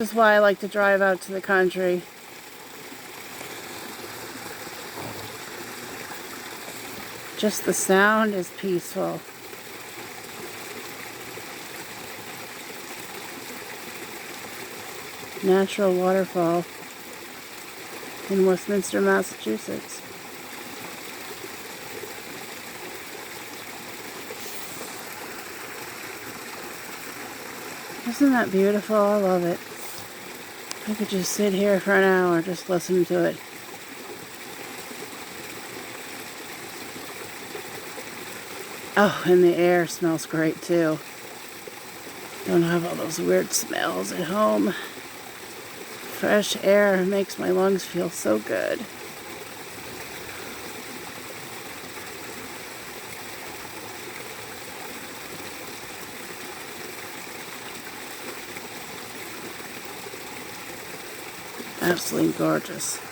This is why I like to drive out to the country. Just the sound is peaceful. Natural waterfall in Princeton, Massachusetts. Isn't that beautiful? I love it. I could just sit here for an hour, just listen to it. Oh, and the air smells great too. Don't have all those weird smells at home. Fresh air makes my lungs feel so good. Absolutely gorgeous.